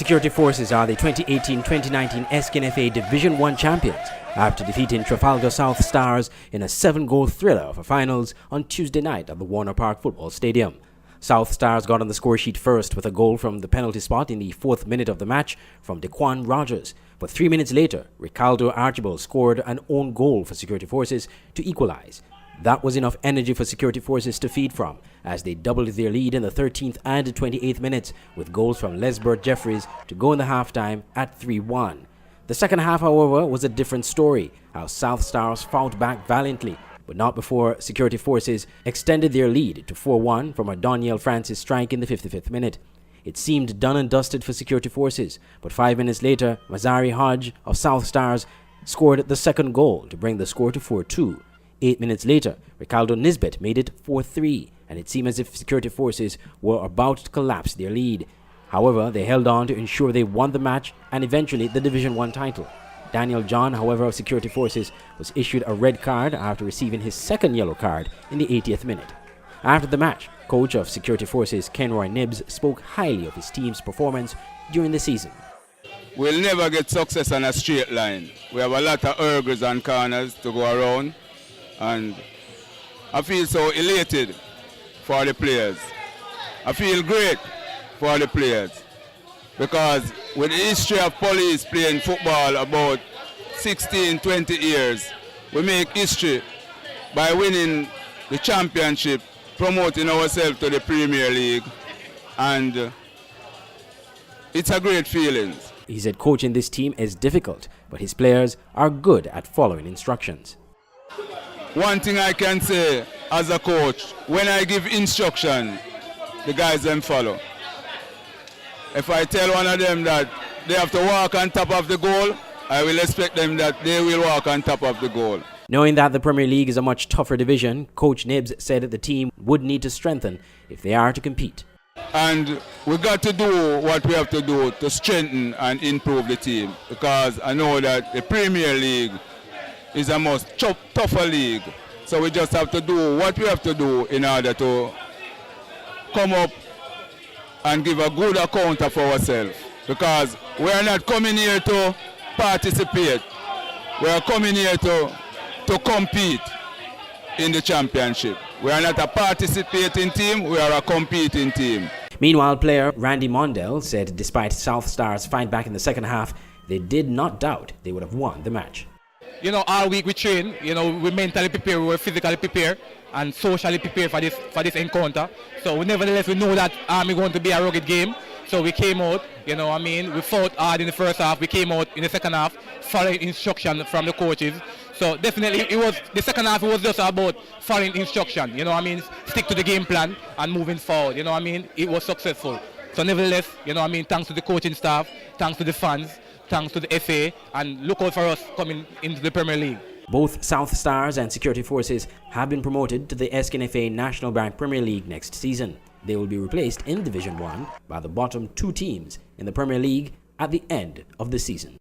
Security Forces are the 2018-2019 SKNFA Division 1 champions after defeating Trafalgar South Stars in a 7-goal thriller for finals on Tuesday night at the Warner Park Football Stadium. South Stars got on the score sheet first with a goal from the penalty spot in the 4th minute of the match from Dequan Rogers, but 3 minutes later, Ricardo Archibald scored an own goal for Security Forces to equalize. That was enough energy for Security Forces to feed from, as they doubled their lead in the 13th and 28th minutes with goals from Lesbert Jeffries to go in the halftime at 3-1. The second half, however, was a different story, how South Stars fought back valiantly, but not before Security Forces extended their lead to 4-1 from a Daniel Francis strike in the 55th minute. It seemed done and dusted for Security Forces, but 5 minutes later, Mazari Hodge of South Stars scored the second goal to bring the score to 4-2. 8 minutes later, Ricardo Nisbet made it 4-3, and it seemed as if Security Forces were about to collapse their lead. However, they held on to ensure they won the match and eventually the Division 1 title. Daniel John, however, of Security Forces was issued a red card after receiving his second yellow card in the 80th minute. After the match, coach of Security Forces Kenroy Nibbs spoke highly of his team's performance during the season. We'll never get success on a straight line. We have a lot of ergers and corners to go around, and I feel so elated for the players. I feel great for the players, because with the history of Police playing football about 16-20 years, we make history by winning the championship, promoting ourselves to the Premier League, and it's a great feeling. He said coaching this team is difficult, but his players are good at following instructions. One thing I can say as a coach, when I give instruction, the guys then follow. If I tell one of them that they have to walk on top of the goal, I will expect them that they will walk on top of the goal. Knowing that the Premier League is a much tougher division, Coach Nibbs said that the team would need to strengthen if they are to compete. And we got to do what we have to do to strengthen and improve the team, because I know that the Premier League is a much tougher league. So we just have to do what we have to do in order to come up and give a good account of ourselves, because we are not coming here to participate. We are coming here to compete in the championship. We are not a participating team, we are a competing team. Meanwhile, player Randy Mondell said despite South Stars' fight back in the second half, they did not doubt they would have won the match. You know, all week we train, you know, we mentally prepare, we were physically prepared and socially prepared for this encounter. So nevertheless, we know that we're going to be a rugged game. So we came out, you know what I mean, we fought hard in the first half, we came out in the second half, following instruction from the coaches. So definitely the second half was just about following instruction, you know what I mean, stick to the game plan and moving forward, you know what I mean, it was successful. So nevertheless, you know what I mean, thanks to the coaching staff, thanks to the fans, thanks to the FA, and look out for us coming into the Premier League. Both South Stars and Security Forces have been promoted to the SKNFA National Bank Premier League next season. They will be replaced in Division 1 by the bottom 2 teams in the Premier League at the end of the season.